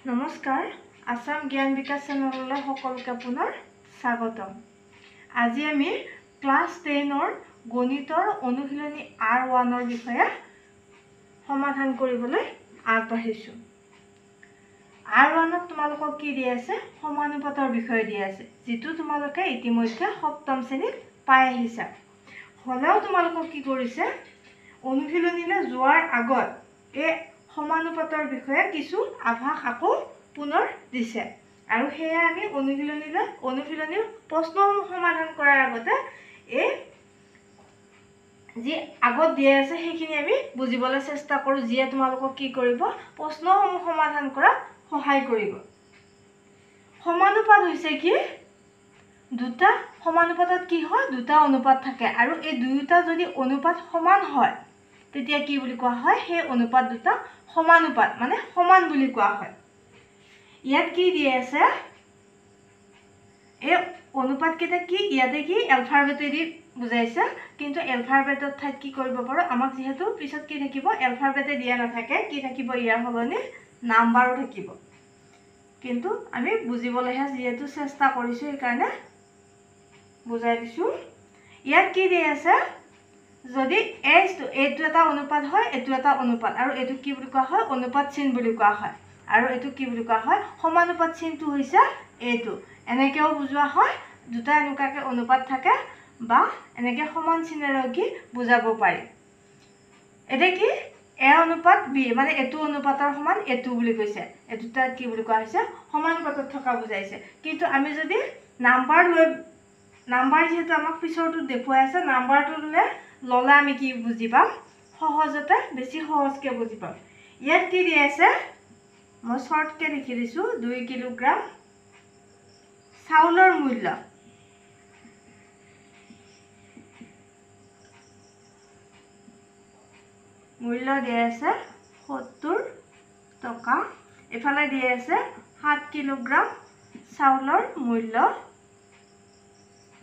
নমস্কাৰ আসাম জ্ঞান বিকাশ চেনেললৈ সকলোকে পুনৰ স্বাগতম। আজি আমি ক্লাছ 10ৰ গণিতৰ অনুশীলনী R1ৰ বিষয়ে সমাধান কৰিবলৈ আগবাঢ়িছোঁ। R1ত তোমালোকক কি দিয়া আছে? সমানুপাতৰ বিষয়ে দিয়া আছে, যিটো তোমালোকে ইতিমধ্যে সপ্তম শ্ৰেণীত পাই আহিছা। হ'লেও তোমালোকক কি কৰিছে, অনুশীলনীলৈ যোৱাৰ আগত এই সমানুপাতৰ বিষয়ে কিছু আভাস আকৌ পুনৰ দিছে, আৰু সেয়া আমি অনুশীলনীৰ প্ৰশ্নসমূহ সমাধান কৰাৰ আগতে এই যি আগত দিয়া আছে সেইখিনি আমি বুজিবলৈ চেষ্টা কৰোঁ, যিয়ে তোমালোকক কি কৰিব, প্ৰশ্নসমূহ সমাধান কৰাত সহায় কৰিব। সমানুপাত হৈছে কি? দুটা সমানুপাতত কি হয়, দুটা অনুপাত থাকে, আৰু এই দুয়োটা যদি অনুপাত সমান হয় তেতিয়া কি বুলি কোৱা হয়? সেই অনুপাত দুটা সমানুপাত, মানে সমান বুলি কোৱা হয়। ইয়াত কি দিয়ে আছে, এই অনুপাত কেইটা কি, ইয়াতে কি এলফাবেটেদি বুজাইছে, কিন্তু এলফাবেটৰ ঠাইত কি কৰিব পাৰোঁ, আমাক যিহেতু পিছত কি থাকিব, এলফাবেটে দিয়া নাথাকে, কি থাকিব, ইয়াৰ সলনি নাম্বাৰো থাকিব। কিন্তু আমি বুজিবলৈহে যিহেতু চেষ্টা কৰিছোঁ, সেইকাৰণে বুজাই দিছোঁ। ইয়াত কি দিয়ে আছে, যদি এইটো এটা অনুপাত হয়, এইটো এটা অনুপাত, আৰু এইটো কি বুলি কোৱা হয়, অনুপাত চিন বুলি কোৱা হয়, আৰু এইটো কি বুলি কোৱা হয়, সমানুপাত চিনটো হৈছে এইটো। এনেকৈও বুজোৱা হয়, দুটা এনেকুৱাকৈ অনুপাত থাকে, বা এনেকৈ সমান চিনেৰেও কি বুজাব পাৰি। এতিয়া কি এ অনুপাত বি, মানে এইটো অনুপাতৰ সমান এইটো বুলি কৈছে, এই দুটা কি বুলি কোৱা হৈছে, সমানুপাতত থকা বুজাইছে। কিন্তু আমি যদি নাম্বাৰ যিহেতু আমাক পিছৰটো দেখুৱাই আছে, নাম্বাৰটো ল'লে আমি কি বুজি পাম, সহজতে বেছি সহজকৈ বুজি পাম। ইয়াত কি দি আছে, মই শ্বৰ্টকৈ লিখি দিছোঁ, 2 কিলোগ্ৰাম চাউলৰ মূল্য। দিয়া আছে 70 টকা। এফালে দিয়া আছে 7 কিলোগ্ৰাম চাউলৰ মূল্য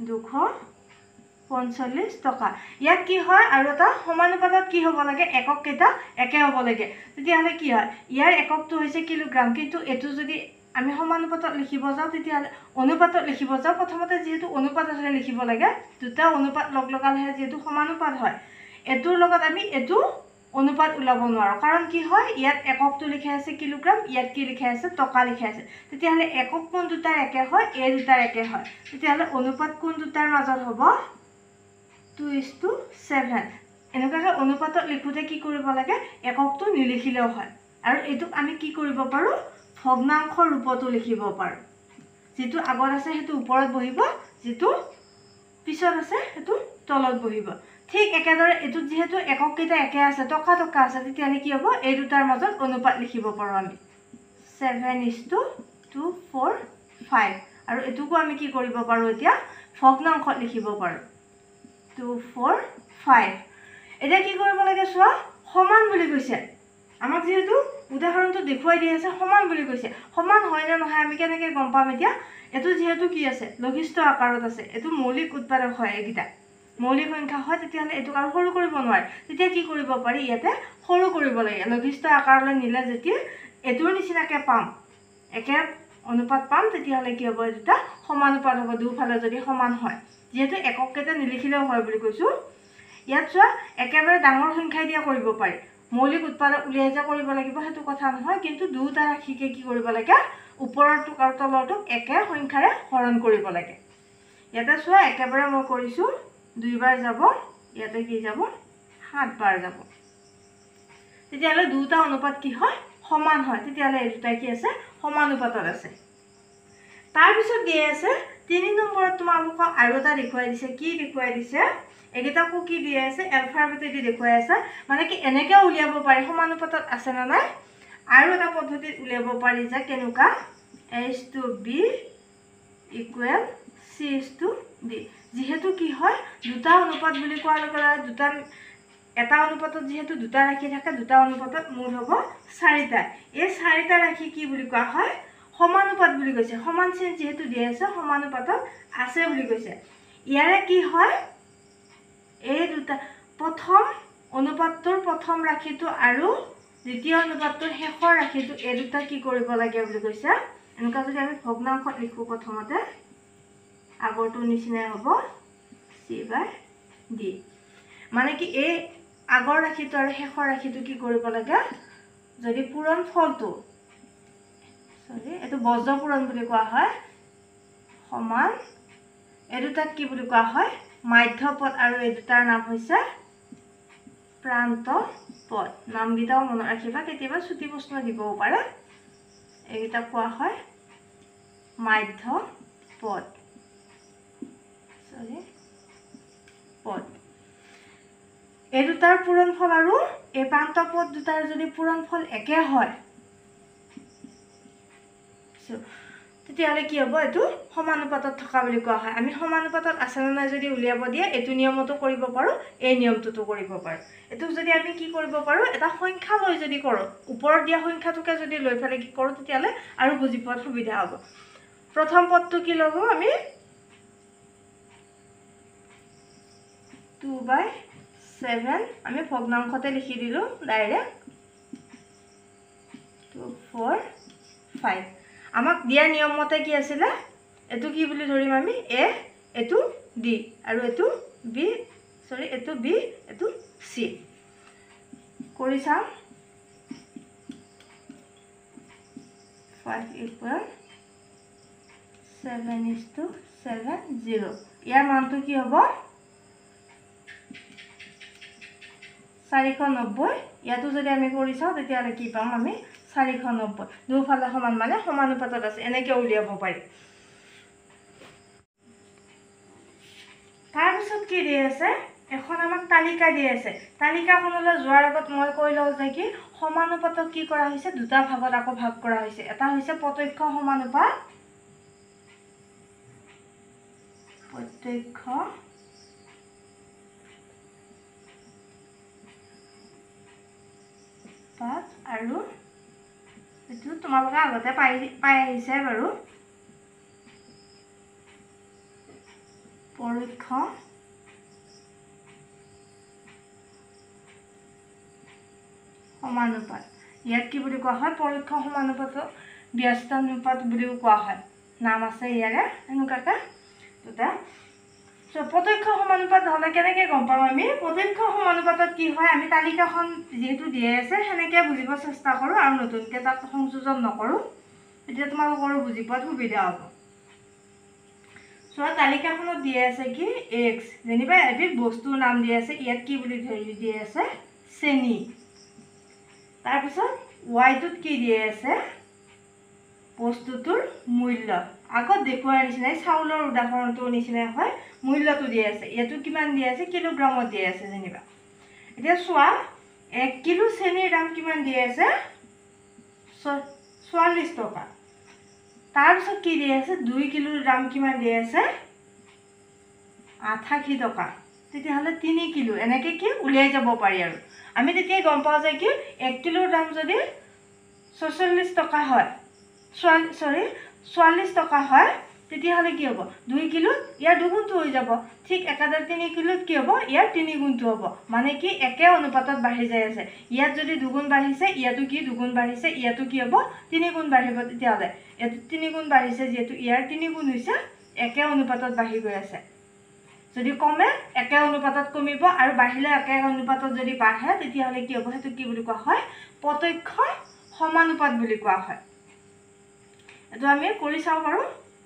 245 টকা। ইয়াত কি হয়, আৰু এটা সমানুপাতত কি হ'ব লাগে, একক কেইটা একে হ'ব লাগে। তেতিয়াহ'লে কি হয়, ইয়াৰ এককটো হৈছে কিলোগ্ৰাম, কিন্তু এইটো যদি আমি সমানুপাতত লিখিব যাওঁ, তেতিয়াহ'লে অনুপাতত লিখিব যাওঁ, প্ৰথমতে যিহেতু অনুপাততে লিখিব লাগে, দুটা অনুপাত লগালেহে যিহেতু সমানুপাত হয়, এইটোৰ লগত আমি এইটো অনুপাত ওলাব নোৱাৰোঁ। কাৰণ কি হয়, ইয়াত এককটো লিখা আছে কিলোগ্ৰাম, ইয়াত কি লিখা আছে, টকা লিখা আছে। তেতিয়াহ'লে একক কোন দুটাৰ একে হয়, এই দুটাৰ একে হয়, তেতিয়াহ'লে অনুপাত কোন দুটাৰ মাজত হ'ব, 2:7। এনেকুৱাকৈ অনুপাতত লিখোঁতে কি কৰিব লাগে, এককটো নিলিখিলেও হয়, আৰু এইটোক আমি কি কৰিব পাৰোঁ, ভগ্নাংশৰ ৰূপতো লিখিব পাৰোঁ। যিটো আগত আছে সেইটো ওপৰত বহিব, যিটো পিছত আছে সেইটো তলত বহিব। ঠিক একেদৰে এইটোত যিহেতু একক কেইটা একে আছে, টকা আছে, তেতিয়াহ'লে কি হ'ব, এই দুটাৰ মাজত অনুপাত লিখিব পাৰোঁ আমি, 7:245। আৰু এইটোকো আমি কি কৰিব পাৰোঁ, এতিয়া ভগ্নাংশত লিখিব পাৰোঁ, 245। এতিয়া কি কৰিব লাগে চোৱা, সমান বুলি কৈছে, আমাক যিহেতু উদাহৰণটো দেখুৱাই দি আছে, সমান বুলি কৈছে। সমান হয় নে নহয় আমি কেনেকৈ গম পাম? এতিয়া এইটো যিহেতু কি আছে, লঘিষ্ঠ আকাৰত আছে, এইটো মৌলিক উৎপাদক হয়, এইকেইটা মৌলিক সংখ্যা হয়, তেতিয়াহ'লে এইটোক আৰু সৰু কৰিব নোৱাৰে। তেতিয়া কি কৰিব পাৰি, ইয়াতে সৰু কৰিব লাগে, লঘিষ্ঠ আকাৰলৈ নিলে যেতিয়া এইটোৰ নিচিনাকৈ পাম, একে অনুপাত পাম, তেতিয়াহ'লে কি হ'ব, এই দুটা সমানুপাত হ'ব, দুফালে যদি সমান হয়। যিহেতু একক কেইটা নিলিখিলেও হয় বুলি কৈছোঁ। ইয়াত চোৱা, একেবাৰে ডাঙৰ সংখ্যাই দিয়া কৰিব পাৰি, মৌলিক উৎপাদক উলিয়াই যে কৰিব লাগিব সেইটো কথা নহয়, কিন্তু দুটা ৰাশিকে কি কৰিব লাগে, ওপৰৰটোক আৰু তলৰটোক একে সংখ্যাৰে হৰণ কৰিব লাগে। ইয়াতে চোৱা, একেবাৰে মই কৰিছোঁ, 2 বাৰ যাব, ইয়াতে কি যাব, 7 বাৰ যাব। তেতিয়াহ'লে দুটা অনুপাত কি হয়, সমান হয়, তেতিয়াহ'লে এই দুটাই কি আছে, সমানুপাতত আছে। তাৰপিছত দিয়া আছে 3 নম্বৰত তোমালোকক আৰু এটা দেখুৱাই দিছে। কি দেখুৱাই দিছে, এইকেইটাকো কি দিয়া আছে, এলফাবেটেদি দেখুৱাই আছে, মানে কি এনেকৈও উলিয়াব পাৰি সমানুপাতত আছে নে নাই। আৰু এটা পদ্ধতিত উলিয়াব পাৰি, যে কেনেকুৱা, H/B = C/D। যিহেতু কি হয়, দুটা অনুপাত বুলি কোৱাৰ লগে লগে এটা অনুপাতত যিহেতু দুটা ৰাশি থাকে, দুটা অনুপাতত মুঠ হ'ব 4টা। এই 4টা ৰাশি কি বুলি কোৱা হয়, সমানুপাত বুলি কৈছে। সমান চিন যিহেতু দিয়া আছে, সমানুপাতত আছে বুলি কৈছে। ইয়াৰে কি হয়, এই দুটা প্ৰথম অনুপাতটোৰ প্ৰথম ৰাশিটো আৰু দ্বিতীয় অনুপাতটোৰ শেষৰ ৰাশিটো এই দুটা কি কৰিব লাগে বুলি কৈছে এনেকুৱা যদি আমি ভগ্নাংশত লিখো প্ৰথমতে আগৰটোৰ নিচিনাই হ'ব c/d মানে কি এই আগৰ ৰাশিটো আৰু শেষৰ ৰাশিটো কি কৰিব লাগে যদি পূৰণ ফলটো এইটো বজ্ৰ পূৰণ বুলি কোৱা হয় সমান এই দুটাক কি বুলি কোৱা হয় মাধ্যপদ আৰু এই দুটাৰ নাম হৈছে প্ৰান্ত পদ নামকেইটাও মনত ৰাখিবা কেতিয়াবা ছুটি প্ৰশ্ন দিবও পাৰে এইকেইটা কোৱা হয় মাধ্যপদ পদ এই দুটাৰ পূৰণফল আৰু এই প্ৰান্ত পদ দুটাৰ যদি পূৰণফল একে হয় তেতিয়াহ'লে কি হ'ব এইটো সমানুপাতত থকা বুলি কোৱা হয় আমি সমানুপাতত আছে নে নাই যদি উলিয়াব দিয়ে এইটো নিয়মতো কৰিব পাৰো এই নিয়মটোতো কৰিব পাৰো এইটো যদি আমি কি কৰিব পাৰো এটা সংখ্যা লৈ যদি কৰো ওপৰত দিয়া সংখ্যাটোকে যদি লৈ ফেলে কি কৰো তেতিয়াহ'লে আৰু বুজি পোৱাত সুবিধা হ'ব প্ৰথম পদটো কি ল'ব আমি 2/7 আমি ভগ্নাংশতে লিখি দিলো ডাইৰেক্ট 2 4 5 আমাক দিয়া নিয়ম মতে কি আছিল এটো কি বুলি ধৰিম আমি a এটো d আৰু এটো b এটো b এটো c কৰি চাম 5 = 7:7 0 ইয়াৰ মানটো কি হ'ব 490 ইয়াতো যদি আমি কৰি চাও তেতিয়াহ'লে কি পাম আমি 490 দুফালে সমান মানে সমানুপাতত আছে এনেকে উলিয়াব পাৰি তাৰ পিছত কি দি আছে এখন আমাক তালিকা দি আছে তালিকাখনলৈ যোৱাৰ আগত মই কৈ লও যে কি সমানুপাতক কি কৰা হৈছে দুটা ভাগত আকৌ ভাগ কৰা হৈছে এটা হৈছে প্ৰত্যক্ষ সমানুপাত প্ৰত্যক্ষ পাত আৰু এটো তোমালোকে আগতে পাই আহিছে বাৰু পৰোক্ষ সমানুপাত ইয়াক কি বুলি কোৱা হয় পৰোক্ষ সমানুপাত ব্যস্তানুপাত বুলিও কোৱা হয় নাম আছে ইয়াৰে এনেকুৱাকে দুটা প্ৰত্যক্ষ সমানুপাত হলে কেনেকৈ গম পাম আমি প্ৰত্যক্ষ সমানুপাতত কি হয় আমি তালিকাখন যেহেতু দিয়ে আছে সেনেকৈ বুজিব চেষ্টা কৰোঁ আৰু নতুনকৈ তাত সংযোজন নকৰোঁ এতিয়া তোমালোকৰ বুজি পোৱাত সুবিধা হ'ব সো তালিকাখনত দিয়ে আছে কি x যেনিবা এবিধ বস্তুৰ নাম দিয়ে আছে ইয়াত কি বুলি ধৰি দিয়ে আছে শ্ৰেণী তাৰপিছত y টোত কি দিয়ে আছে বস্তুটোৰ মূল্য আগত দেখুৱাৰ নিচিনাই চাউলৰ উদাহৰণটোৰ নিচিনাই হয় মূল্যটো দিয়ে আছে এটো কিমান দিয়ে আছে কিলোগ্ৰামত দিয়ে আছে যেনিবা এতিয়া চোৱা 1 কিলো চেনিৰ দাম কিমান দিয়ে আছে 44 টকা তাৰ পিছত কি দিয়ে আছে 2 কিলোৰ দাম কিমান দিয়ে আছে 88 টকা তেতিয়াহ'লে 3 কিলো এনেকৈ কি উলিয়াই যাব পাৰি আৰু আমি তেতিয়া গম পাওঁ যে কি 1 কিলোৰ দাম যদি 46 টকা হয় 44 টকা হয় তেতিয়াহ'লে কি হ'ব 2 কিলো ইয়াৰ দুগুণটো হৈ যাব ঠিক একাদাৰ 3 কিলোত কি হ'ব ইয়াৰ 3 গুণটো হ'ব মানে কি একে অনুপাতত বাঢ়ি যায় আছে ইয়াত যদি দুগুণ বাঢ়িছে ইয়াতো কি দুগুণ বাঢ়িছে ইয়াতো কি হ'ব 3 গুণ বাঢ়িব তেতিয়াহ'লে এটো 3 গুণ বাঢ়িছে যেহেতু ইয়াৰ 3 গুণ হৈছে একে অনুপাতত বাঢ়ি গৈ আছে যদি কমে একে অনুপাতত কমিব আৰু বাঢ়িলে একে অনুপাতত যদি বাঢ়ে তেতিয়াহ'লে কি হ'ব হেতু কি বুলি কোৱা হয় প্ৰত্যক্ষ সমানুপাত বুলি কোৱা হয় এটো আমি কৰি চাও বাৰু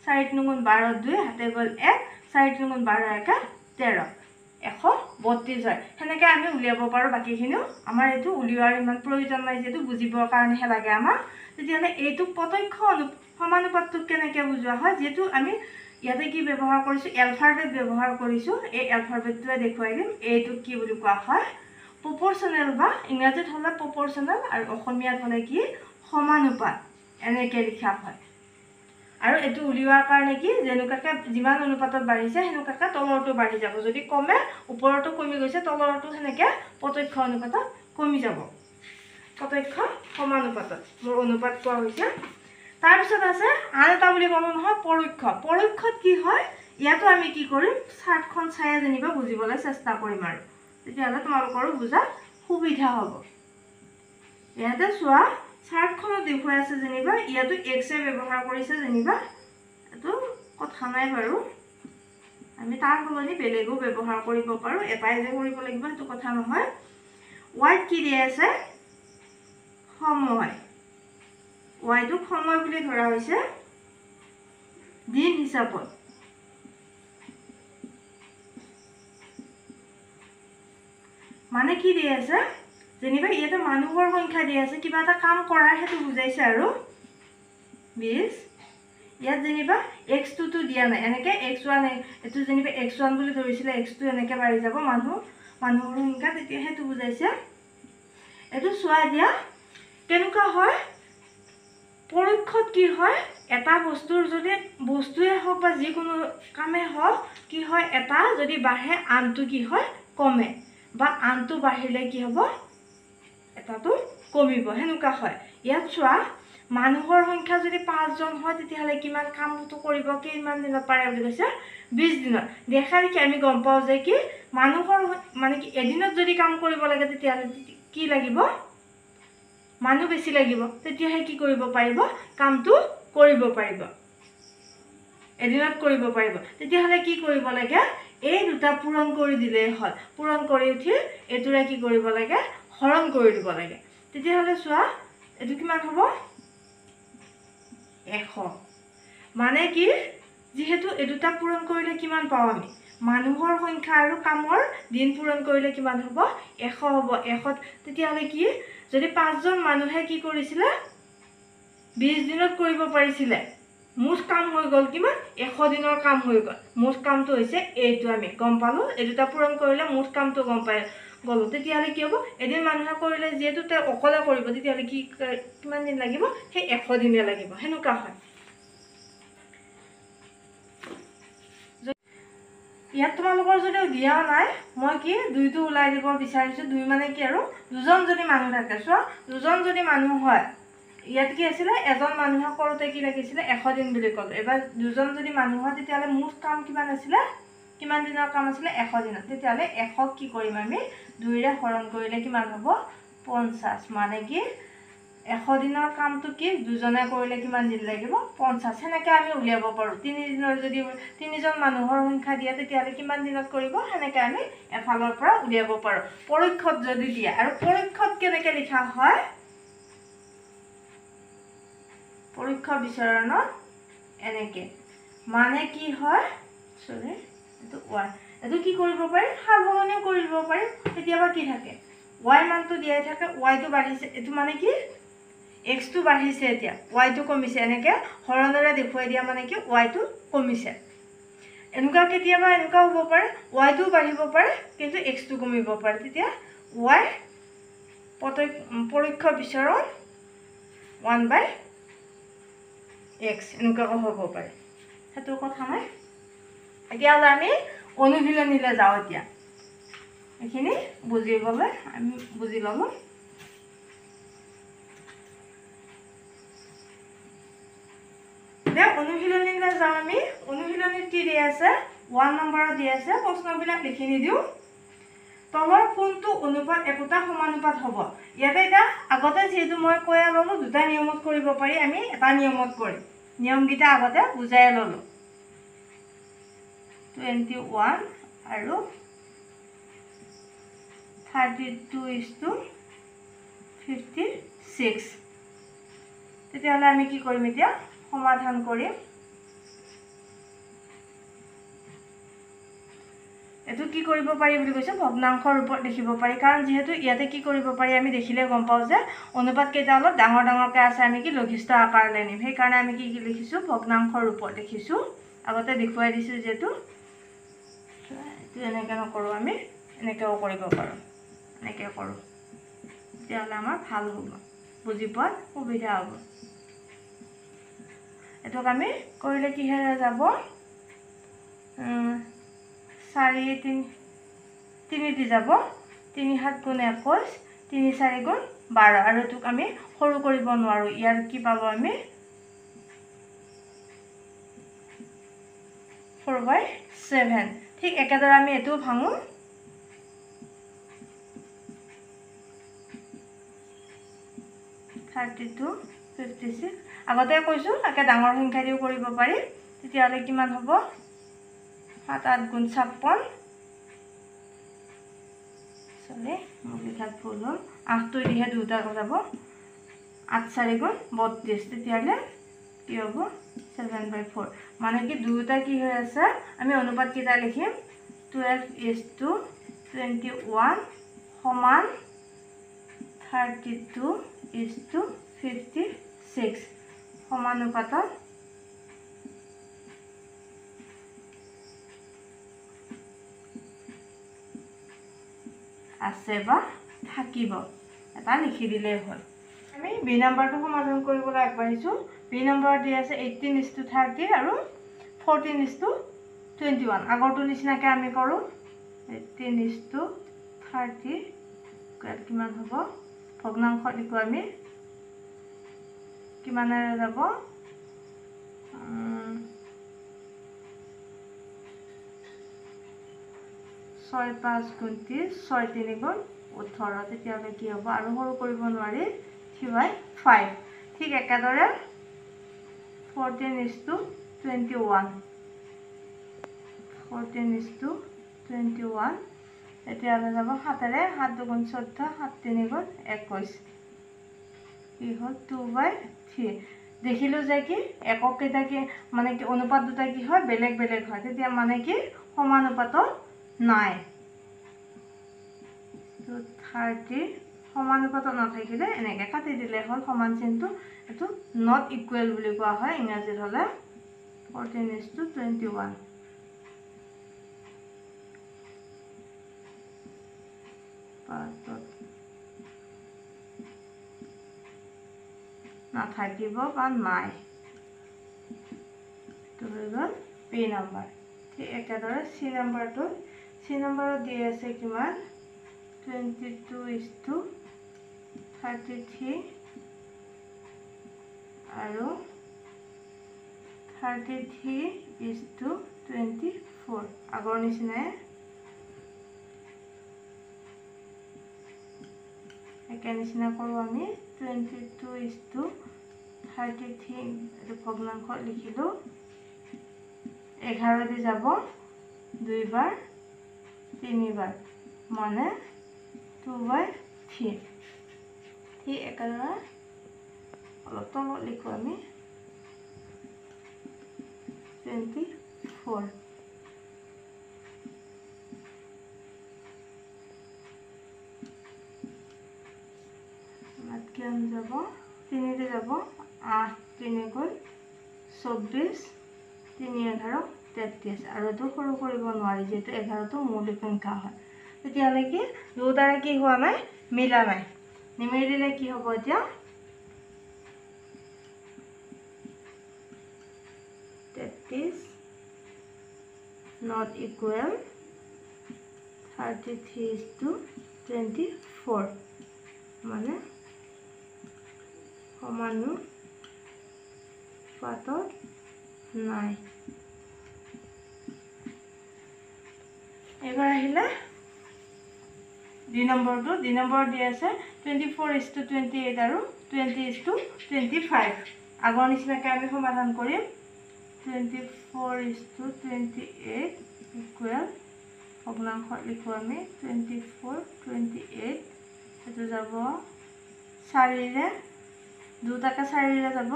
4 × 12 2 হাতে গল 1 4 × 12 1 13 132 হয় হেনেকে আমি উলিয়াব পাৰো বাকিখিনিও আমাৰ এটো উলিওৱাৰ ইমান প্ৰয়োজন নাই যেটো বুজিবৰ কাৰণে হে লাগে আমাৰ তেতিয়ালে এইটো প্ৰত্যক্ষ সমানুপাতটো কেনেকৈ বুজোৱা হয় যেটো আমি ইয়াতে কি ব্যৱহাৰ কৰিছো এলফাবেট ব্যৱহাৰ কৰিছো এই এলফাবেটটোৱে দেখুৱাই দিম এইটো কি বুলি কোৱা হয় প্ৰপৰ্চনেল বা ইংৰাজীত হলে প্ৰপৰ্চনেল আৰু অসমীয়াত হলে কি সমানুপাত এনেকৈ লিখা হয় আৰু এটো উলিওৱাৰ কাৰণে কি যেনুকাকে যিমান অনুপাতত বাঢ়িছে হেনুকাকে তলৰটো বাঢ়ি যাব যদি কমে ওপৰটো কমি গৈছে তলৰটো হেনেকে প্ৰত্যক্ষ অনুপাতত কমি যাব প্ৰত্যক্ষ সমানুপাতত মোৰ অনুপাত কোৱা হৈছে তাৰ পিছত আছে আন এটা বুলি ক'লো নহয় পৰোক্ষত কি হয় ইয়াতো আমি কি কৰিম চাৰ্টখন চায়া জানিবা বুজিবলৈ চেষ্টা কৰিম আৰু তেতিয়াহ'লে তোমালোকৰ বুজা সুবিধা হ'ব ইয়াতে চোৱা চাৰ্টখনত দেখুৱাই আছে যেনিবা ইয়াতো x ব্যৱহাৰ কৰিছে যেনিবা এটো কথা নাই বাৰু আমি তাৰ সলনি বেলেগো ব্যৱহাৰ কৰিব পাৰো এটাই যে কৰিব লাগিব এটো কথা নহয় y কি দিয়া আছে সময় y টো সময় বুলি ধৰা হৈছে দিন হিচাপত মানে কি দিয়া আছে যেনিবা ইয়াতে মানুহৰ সংখ্যা দিয়া আছে কিবা এটা কাম কৰাৰ হেতু বুজাইছে আৰু 20 ইয়াত যেনিবা x2 টো দিয়া নাই এনেকে x1 এটো যেনিবা x1 বুলি ধৰিছিলে x2 এনেকে বাঢ়ি যাব মানুহৰ সংখ্যা তেতিয়া হেতু বুজাইছে এটো চোৱা দিয়া কেনেকুৱা হয় পৰীক্ষত কি হয় এটা বস্তুৰ যদি বস্তুৱে হওক বা যিকোনো কামে হওক কি হয় এটা যদি বাঢ়ে আনটো কি হয় কমে বা আনটো বাঢ়িলে কি হ'ব এটাটো কমিব হেনুকা হয় ইয়াত চোৱা মানুহৰ সংখ্যা যদি 5 জন হয় তেতিয়াহলে কিমান কামটো কৰিব কিমান দিনত পাৰে বুলি কৈছে 20 দিনত দেখা দেখি আমি গম পাও যে কি মানুহৰ মানে কি এদিনত যদি কাম কৰিব লাগে তেতিয়াহলে কি লাগিব মানুহ বেছি লাগিব তেতিয়াহে কি কৰিব পাৰিব কামটো কৰিব পাৰিব এদিনত কৰিব পাৰিব তেতিয়াহলে কি কৰিব লাগে এই দুটা পূৰণ কৰি দিলে হল পূৰণ কৰি উঠি এতুৰা কি কৰিব লাগে হৰণ কৰি দিব লাগে তেতিয়াহলে চোৱা এটো কিমান হ'ব 100 মানে কি যেহেতু এই দুটা পূৰণ কৰিলে কিমান পাও আমি মানুহৰ সংখ্যা আৰু কামৰ দিন পূৰণ কৰিলে কিমান হ'ব 100 হ'ব 100 তেতিয়াহলে কি যদি 5 জন মানুহে কি কৰিছিলে 20 দিনত কৰিব পাৰিছিলে মুঠ কাম হৈ গল কিমান 100 দিনৰ কাম হৈ গল মুঠ কামটো হৈছে এইটো আমি গম পালো এই দুটা পূৰণ কৰিলে মুঠ কামটো গম পাই গলো তেতিয়াহলে কি হ'ব এদিন মানুহে কৰিলে যেহেতু তে অকলে কৰিব তেতিয়াহলে কি কিমান দিন লাগিব সেই 100 দিনে লাগিব হেনুকা হয় ইয়াত তোমালোকৰ যদি দিয়া নাই মই কি দুইটো উলাই দিব বিচাৰিছো দুই মানে কি আৰু দুজন যদি মানুহ থাকে সো দুজন যদি মানুহ হয় ইয়াত কি আছিল এজন মানুহে কৰোতে কি লাগিছিল 100 দিন বুলি কল এবাৰ দুজন যদি মানুহ হয় তেতিয়ালে মুঠ কাম কিমান আছিল কিমান দিনৰ কাম আছিল 100 দিন তেতিয়ালে 100 কি কৰিম আমি 2 ৰে হৰণ কৰিলে কিমান হ'ব 50 মানে কি 100 দিনৰ কামটো কি দুজনে কৰিলে কিমান দিন লাগিব 50 হেনেকে আমি উলিয়াব পাৰো 3 দিনৰ যদি 3 জন মানুহৰ সংখ্যা দিয়া তেতিয়ালে কিমান দিনত কৰিব হেনেকে আমি এফালৰ পৰা উলিয়াব পাৰো পৰীক্ষত যদি দিয়া আৰু পৰীক্ষত কেনেকে লিখা হয় পৰীক্ষা বিচৰণত এনেকে মানে কি হয় সৰি এটো y এটো কি কৰিব পাৰি সালসলনি কৰিব পাৰি তেতিয়াবা কি থাকে y মানটো দিয়াই থাকে y টো বাঢ়িছে এটো মানে কি x টো বাঢ়িছে এতিয়া y টো কমিছে এনেকে হৰণৰে দেখুৱাই দিয়া মানে কি y টো কমিছে এনেকা কেতিয়াবা এনেকা হ'ব পাৰে y টো বাঢ়িব পাৰে কিন্তু x টো কমিব পাৰে তেতিয়া y পৰীক্ষা বিচৰণ 1/x এনেকা হ'ব পাৰে হেতু কথা নাই এতিয়া আমি অনুশীলনীলে যাও এতিয়া এখিনি বুজিবলৈ আমি বুজি ললো অনুশীলনীলে যাও আমি অনুশীলনীত কি দিয়া আছে 1 নম্বৰত দিয়া আছে প্ৰশ্নবিলাক লিখি নিদিও তলৰ কোনটো অনুপাত একোটা সমানুপাত হ'ব ইয়াতে এটা আগতে যেহেতু মই কয়া ললো দুটা নিয়মত কৰিব পাৰি আমি এটা নিয়মত কৰিম নিয়ম গিটা আগতে বুজাই ললো 21 আৰু 32:56 তেতিয়াহলে আমি কি কৰিম এতিয়া সমাধান কৰিম এটো কি কৰিব পাৰি বুলি কৈছে ভগ্নাংশৰ ৰূপত লিখিব পাৰি কাৰণ যেহেতু ইয়াতে কি কৰিব পাৰি আমি দেখিলে গম পাও যে অনুপাত কেইটা অলপ ডাঙৰ ডাঙৰকে আছে আমি কি লঘিষ্ঠ আকাৰলৈ নিম সেই কাৰণে আমি কি লিখিছো ভগ্নাংশৰ ৰূপত লিখিছো আগতে দেখুৱাই দিছো যেটো এটো এনেকে নকৰো আমি এনেকেও কৰিব পাৰো এনেকে কৰো তেতিয়াহলে আমাৰ ভাল হ'ব বুজি পোৱা সুবিধা হ'ব এটোক আমি কৰিলে কি হেৰা যাব 4 3 দি যাব 3 7 গুণ 21 3 4 গুণ 12 আৰু এটোক আমি সৰু কৰিব নোৱাৰো ইয়াৰ কি পাবো আমি 4/7 ঠিক একেদৰে আমি এটো ভাঙো 32 56 আগতে কৈছোঁ একে ডাঙৰ সংখ্যা দিও কৰিব পাৰি তেতিয়াহ'লে কিমান হ'ব 7 8 গুণ 56 চলে মোৰ লিখাত ভুল হ'ল 8 টো দিহে দুটা যাব 8 4 গুণ 32 তেতিয়াহ'লে কি হ'ব 7/4 মানে কি দুটা কি হৈ আছে আমি অনুপাত কেইটা লিখিম 12:21 সমান 32:56 সমানুপাতত আছে বা থাকিব এটা লিখি দিলেই হ'ল আমি বি নম্বৰটো সমাধান কৰিবলৈ আগবাঢ়িছোঁ বি নম্বৰ দি আছে 18:30 আৰু 14:21 আগৰটো নিচিনাকৈ আমি কৰোঁ 18:30 কিমান হ'ব ভগ্নাংশ লিখোঁ আমি কিমানেৰে যাব 6 5 গুণ 30 6 3 গুণ 18 তেতিয়াহ'লে কি হ'ব আৰু সৰু কৰিব নোৱাৰি 3/5 ঠিক একেদৰে 14:21 তেতিয়াহ'লে যাব 7ৰে 7 2 গুণ 14 7 3 গুণ 21 কি হ'ল 2/3 দেখিলোঁ যে কি একক কেইটা কি মানে কি অনুপাত দুটা কি হয় বেলেগ বেলেগ হয় তেতিয়া মানে কি সমানুপাতত নাই 30 সমানুপাতত নাথাকিলে এনেকৈ কাটি দিলে হ'ল সমান চিনটো এইটো নট ইকুৱেল বুলি কোৱা হয় ইংৰাজীত হ'লে 14:21 নাথাকিব বা নাই এইটো হৈ গ'ল বি নম্বৰ ঠিক একেদৰে চি নম্বৰত দি আছে কিমান 22:33 আৰু 33:24 আগৰ নিচিনাই একে নিচিনা কৰোঁ আমি 22:33 এইটো ভগ্নাংশ লিখিলোঁ 11 দি যাব 2 বাৰ 3 বাৰ মানে 2/3 ঠিক একেদৰে অলপ তলত লিখোঁ আমি 24 কিমান যাব 3 দি যাব 8 3 গুণ 24 3 11 33 আৰু এইটো সৰু কৰিব নোৱাৰি যিহেতু 11টো মৌলিক সংখ্যা হয় তেতিয়াহ'লে কি দুটাৰে কি হোৱা নাই মিলা নাই নিমিলিলে কি হ'ব এতিয়া 33 not equal 33:24 মানে সমানুপাতত নাই এবাৰ আহিলে ডি নম্বৰত দি আছে 24:28 আৰু 20:25 আগৰ নিচিনাকৈ আমি সমাধান কৰিম 24:28 ইকুৱেল ভগ্নাংশ লিখোঁ আমি 24:28 এইটো যাব 4ৰে দুটাকে 4ৰে যাব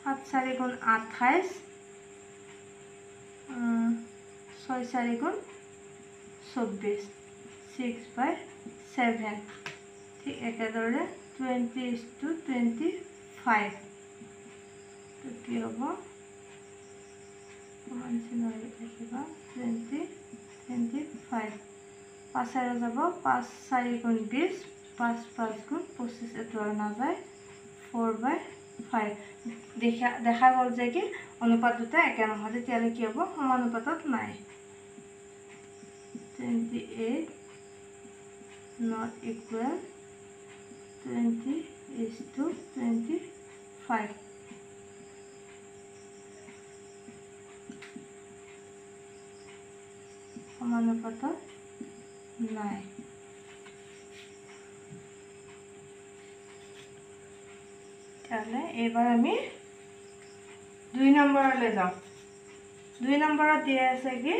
7 4 গুণ 28 6 4 গুণ 24 6/7 ঠিক একেদৰে 20:25 কি হ'ব সমান চিহ্ন লিখিবা 20:25 5ৰে যাব 5 4 গুণ 20 5 5 গুণ 25 এইটো আৰু নাযায় 4/5 দেখা গ'ল যে কি অনুপাত দুটা একে নহয় তেতিয়াহ'লে কি হ'ব সমানুপাতত নাই 28 not equal 20:25 সমানুপাতত নাই এইবাৰ আমি 2 নম্বৰলৈ যাওঁ 2 নম্বৰত দিয়া আছে কি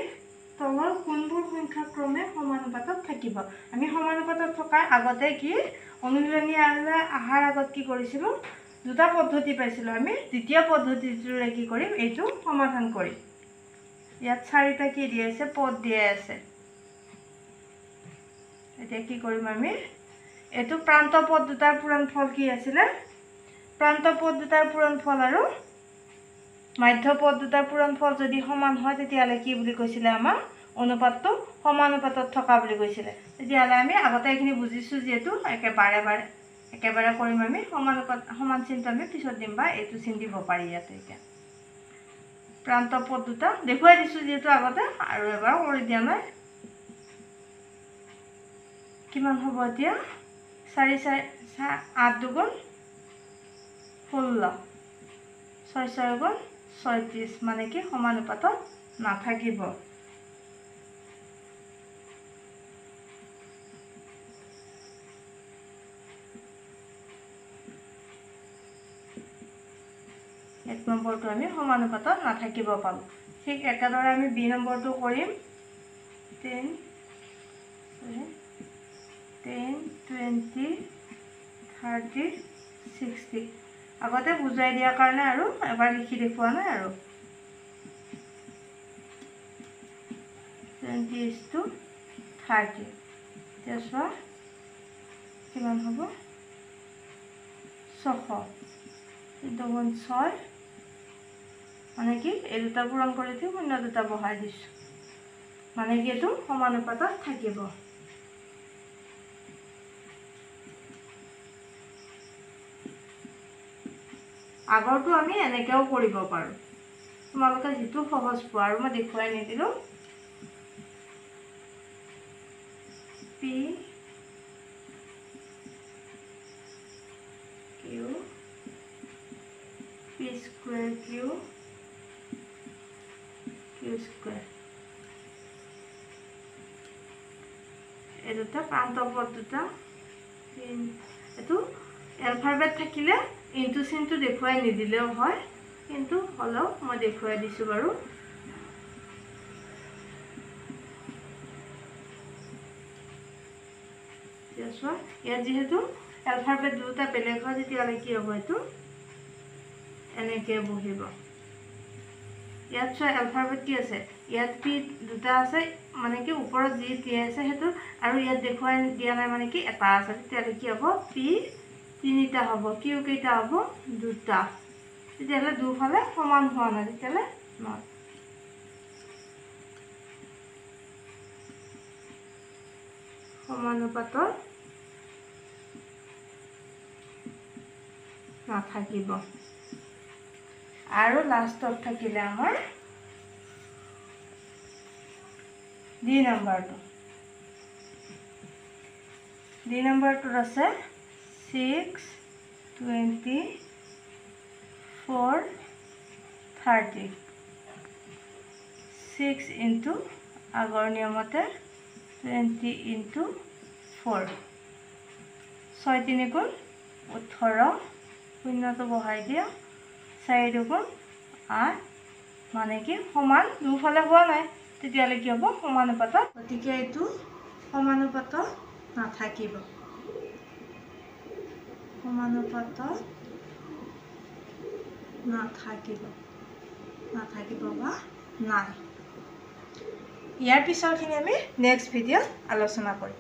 তলৰ কোনবোৰ সংখ্যা ক্ৰমে সমানুপাতত থাকিব আমি সমানুপাতত থকাৰ আগতে কি অনুশীলনী আহাৰ আগত কি কৰিছিলো দুটা পদ্ধতি পাইছিলো আমি দ্বিতীয় পদ্ধতিটোৰে কি কৰিম এইটো সমাধান কৰিম ইয়াত চাৰিটা কি দিয়া আছে পদ দিয়া আছে এতিয়া কি কৰিম আমি এটো প্ৰান্ত পদ দুটাৰ পূৰণফল কি আছিল প্ৰান্ত পদ দুটাৰ পূৰণফল আৰু মাধ্য পদ দুটাৰ পূৰণফল যদি সমান হয় তেতিয়ালে কি বুলি কৈছিলে আমাৰ অনুপাতটো সমানুপাতত থকা বুলি কৈছিলে তেতিয়ালে আমি আগতে এখিনি বুজিছো যেটো একেবাৰে কৰিম আমি সমানুপাত সমান চিনটো আমি পিছত দিম বা এটো চিন দিব পাৰি ইয়াতে এতিয়া প্ৰান্ত পদ দুটা দেখুৱাই দিছো যেটো আগতে আৰু এবাৰ কৰি দিয়া নাই কিমান হ'ব এতিয়া 4 8 দুগুণ 16 6 4 গুণ 36 মানে কি সমানুপাতত নাথাকিব এক নম্বৰটো আমি সমানুপাতত নাথাকিব পালো ঠিক একেদৰে আমি বি নম্বৰটো কৰিম 10 20 30 60 আগতে বুজাই দিয়াৰ কাৰণে আৰু এবাৰ লিখি দেখুৱা নাই আৰু 20:30 তেতিয়া কিমান হ'ব 600 দুগুণ 6 মানে কি এই দুটা পূৰণ কৰি দিও শূন্য দুটা বহাই দিছো মানে কি এটো সমানুপাতত থাকিব আগৰটো আমি এনেকেও কৰিব পাৰো তোমালোকে যেটো সহজ পোৱা আৰু মই দেখুৱাই নিদিলো p q p square q square এই দুটা প্ৰান্ত পদ দুটা এটো এলফাবেট থাকিলে ইনটু চিনটো দেখুৱাই নিদিলেও হয় কিন্তু হলো মই দেখুৱাই দিছো বাৰু ইয়াত যেহেতু এলফাবেট দুটা বেলেগ হয় তেতিয়ালে কি হ'ব এটো এনেকে বহিব ইয়াত এলফাবেট কি আছে ইয়াত পি দুটা আছে মানে কি ওপৰত যি দিয়া আছে হেতু আৰু ইয়াত দেখুৱাই দিয়া নাই মানে কি এটা আছে তেতিয়ালে কি হ'ব পি তিনিটা হ'ব কিউ কেইটা হ'ব দুটা তেতিয়ালে দুফালে সমান হোৱা নাই তেতিয়ালে নহয় সমানুপাতত নাথাকিব আৰু লাষ্টত থাকিলে আমাৰ ডি নম্বৰটো আছে 6 24 30 6 into আগৰ নিয়মতে 20 into 4 6 3 গুণ 18 শূন্যটো বহাই দিয়া 4 দুগুণ 8 মানে কি সমান দুফালে হোৱা নাই তেতিয়ালে কি হ'ব সমানুপাতত গতিকে এটো সমানুপাতত নাথাকিব সমানুপাতত নাথাকিব বা নাই ইয়াৰ পিছৰখিনি আমি নেক্সট ভিডিঅ' আলোচনা কৰিম